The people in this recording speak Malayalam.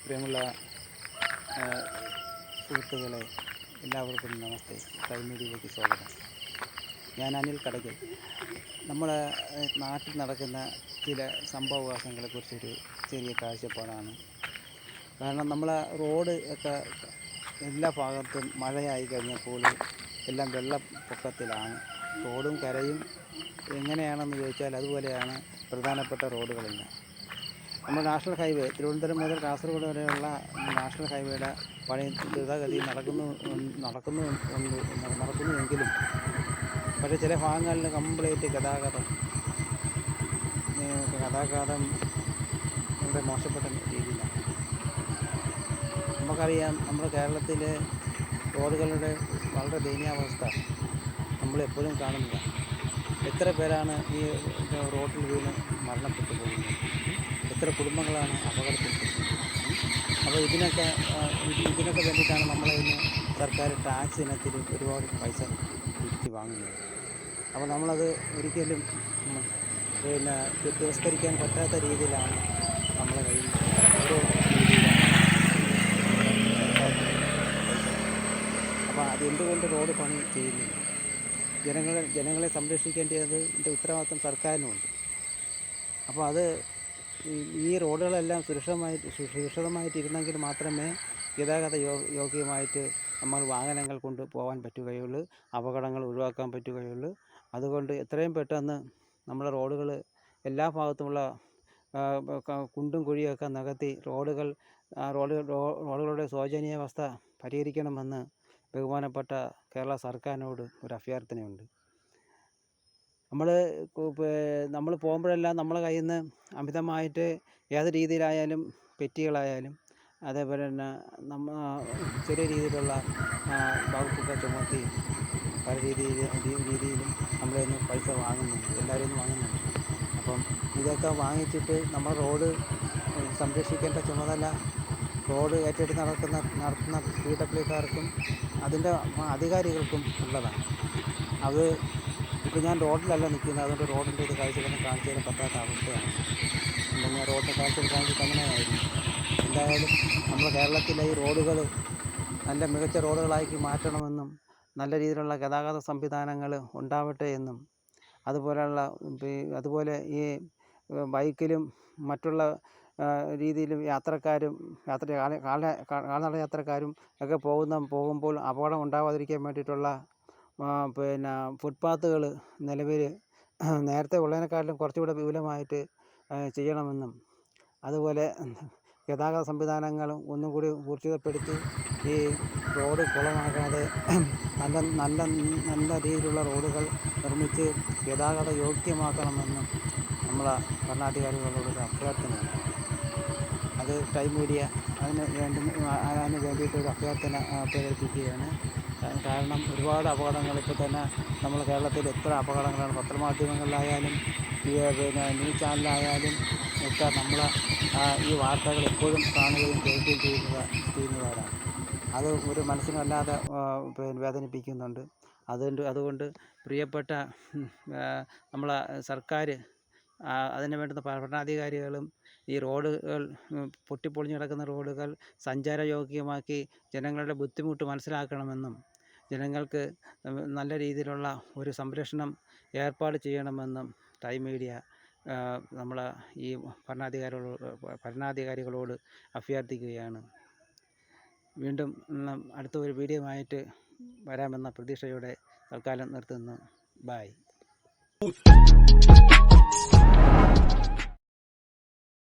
പ്രിയമുള്ള സുഹൃത്തുക്കളെ, എല്ലാവർക്കും നമസ്തേ. ടൈം മീഡിയയിലേക്ക് സ്വാഗതം. ഞാൻ അനിൽ കടയ്ക്കൽ. നമ്മുടെ നാട്ടിൽ നടക്കുന്ന ചില സംഭവവികാസങ്ങളെക്കുറിച്ചൊരു ചെറിയ കാഴ്ചപ്പാടാണ്. കാരണം നമ്മളെ റോഡ് ഒക്കെ എല്ലാ ഭാഗത്തും മഴയായി കഴിഞ്ഞപ്പോൾ എല്ലാം വെള്ളപ്പൊക്കത്തിലാണ്. റോഡും കരയും എങ്ങനെയാണെന്ന് ചോദിച്ചാൽ അതുപോലെയാണ് പ്രധാനപ്പെട്ട റോഡുകളെല്ലാം. നമ്മുടെ നാഷണൽ ഹൈവേ തിരുവനന്തപുരം മുതൽ കാസർഗോഡ് വരെയുള്ള നാഷണൽ ഹൈവേയുടെ പണി ദ്രുതഗതി നടക്കുന്നുവെങ്കിലും പക്ഷേ ചില ഭാഗങ്ങളിൽ കംപ്ലീറ്റ് ഗതാഗതം വളരെ മോശപ്പെട്ട രീതിയിലാണ്. നമുക്കറിയാം, നമ്മുടെ കേരളത്തിലെ റോഡുകളുടെ വളരെ ദയനീയാവസ്ഥ നമ്മളെപ്പോഴും കാണുന്നതാണ്. എത്ര പേരാണ് ഈ റോഡിൽ വീണ് മരണപ്പെട്ടു പോകുന്നത്, എത്ര കുടുംബങ്ങളാണ് അപകടത്തിൽപ്പെടുന്നത്. അപ്പോൾ ഇതിനൊക്കെ വേണ്ടിയിട്ടാണ് നമ്മളിന്ന് സർക്കാർ ടാക്സ് ഇനത്തിൽ ഒരുപാട് പൈസ പിടിച്ച് വാങ്ങുന്നത്. അപ്പോൾ നമ്മളത് ഒരിക്കലും തിരസ്കരിക്കാൻ പറ്റാത്ത രീതിയിലാണ് നമ്മളെ കയ്യിൽ ഓരോ രീതിയിലാണ്. അപ്പോൾ അതെന്തുകൊണ്ട് റോഡ് പണി ചെയ്യുന്നില്ല? ജനങ്ങളെ സംരക്ഷിക്കേണ്ടത് ഉത്തരവാദിത്വം സർക്കാരിനുമുണ്ട്. അപ്പോൾ അത് ഈ റോഡുകളെല്ലാം സുരക്ഷിതമായിട്ടിരുന്നെങ്കിൽ മാത്രമേ ഗതാഗത യോഗ്യമായിട്ട് നമ്മൾ വാഹനങ്ങൾ കൊണ്ട് പോകാൻ പറ്റുകയുള്ളൂ, അപകടങ്ങൾ ഒഴിവാക്കാൻ പറ്റുകയുള്ളൂ. അതുകൊണ്ട് എത്രയും പെട്ടെന്ന് നമ്മുടെ റോഡുകൾ എല്ലാ ഭാഗത്തുമുള്ള കുണ്ടും കുഴിയൊക്കെ നികത്തി റോഡുകളുടെ ശോചനീയാവസ്ഥ പരിഹരിക്കണമെന്ന് ബഹുമാനപ്പെട്ട കേരള സർക്കാരിനോട് ഒരു അഭ്യർത്ഥനയുണ്ട്. നമ്മൾ പോകുമ്പോഴെല്ലാം നമ്മളെ കയ്യിൽ നിന്ന് അമിതമായിട്ട് ഏത് രീതിയിലായാലും പെറ്റികളായാലും അതേപോലെ തന്നെ ചെറിയ രീതിയിലുള്ള വകുപ്പൊക്കെ ചുമത്തി പല രീതിയിലും നമ്മളിൽ നിന്ന് പൈസ വാങ്ങുന്നുണ്ട്, എല്ലാവരും നിന്ന് വാങ്ങുന്നുണ്ട്. അപ്പം ഇതൊക്കെ വാങ്ങിച്ചിട്ട് നമ്മൾ റോഡ് സംരക്ഷിക്കേണ്ട ചുമതല റോഡ് ഏറ്റെടുത്ത് നടത്തുന്ന PWക്കാർക്കും അതിൻ്റെ അധികാരികൾക്കും ഉള്ളതാണ്. അത് ഇപ്പോൾ ഞാൻ റോഡിലല്ല നിൽക്കുന്നത്, അതുകൊണ്ട് റോഡിൻ്റെ ഇത് കാഴ്ചകളൊന്നും കാണിച്ചു തരാൻ പറ്റാത്ത അവസ്ഥയാണ്. ഞാൻ റോഡിൻ്റെ കാഴ്ചകൾ കാണിച്ചിട്ട് അങ്ങനെയായിരുന്നു. എന്തായാലും നമ്മുടെ കേരളത്തിലെ ഈ റോഡുകൾ നല്ല മികച്ച റോഡുകളാക്കി മാറ്റണമെന്നും നല്ല രീതിയിലുള്ള ഗതാഗത സംവിധാനങ്ങൾ ഉണ്ടാവട്ടെ എന്നും അതുപോലെ ഈ ബൈക്കിലും മറ്റുള്ള രീതിയിലും കാൽനട യാത്രക്കാരും ഒക്കെ പോകുമ്പോൾ അപകടം ഉണ്ടാവാതിരിക്കാൻ വേണ്ടിയിട്ടുള്ള ഫുട്പാത്തുകൾ നിലവിൽ നേരത്തെ ഉള്ളതിനെക്കാട്ടിലും കുറച്ചുകൂടെ വിപുലമായിട്ട് ചെയ്യണമെന്നും അതുപോലെ ഗതാഗത സംവിധാനങ്ങളും ഒന്നും കൂടി ഊർജിതപ്പെടുത്തി ഈ റോഡ് കുളമാകാതെ നല്ല രീതിയിലുള്ള റോഡുകൾ നിർമ്മിച്ച് ഗതാഗത യോഗ്യമാക്കണമെന്നും നമ്മളെ ഭരണാധികാരികളോടൊരു അഭ്യർത്ഥനയുണ്ട്. അത് ടൈം മീഡിയ അതിന് വേണ്ടിയിട്ടൊരു അഭ്യർത്ഥന പ്രകടിപ്പിക്കുകയാണ്. കാരണം ഒരുപാട് അപകടങ്ങൾ ഇപ്പോൾ തന്നെ നമ്മൾ കേരളത്തിൽ എത്ര അപകടങ്ങളാണ് പത്രമാധ്യമങ്ങളിലായാലും ന്യൂസ് ചാനലായാലും ഒക്കെ നമ്മൾ ഈ വാർത്തകൾ എപ്പോഴും കാണുകയും കേൾക്കുകയും ചെയ്യുന്നവരാണ്. അത് ഒരു മനസ്സിന് വല്ലാതെ വേദനിപ്പിക്കുന്നുണ്ട്. അതുകൊണ്ട് പ്രിയപ്പെട്ട നമ്മളെ സർക്കാർ അതിന് വേണ്ടുന്ന ഭരണാധികാരികളും ഈ റോഡുകൾ പൊട്ടിപ്പൊളിഞ്ഞ് കിടക്കുന്ന റോഡുകൾ സഞ്ചാരയോഗ്യമാക്കി ജനങ്ങളുടെ ബുദ്ധിമുട്ട് മനസ്സിലാക്കണമെന്നും ജനങ്ങൾക്ക് നല്ല രീതിയിലുള്ള ഒരു സംരക്ഷണം ഏർപ്പാട് ചെയ്യണമെന്നും ടൈം മീഡിയ നമ്മളെ ഈ ഭരണാധികാരികളോട് അഭ്യർത്ഥിക്കുകയാണ്. വീണ്ടും അടുത്ത ഒരു വീഡിയോ ആയിട്ട് വരാമെന്ന പ്രതീക്ഷയോടെ തൽക്കാലം നിർത്തുന്നു. ബൈ.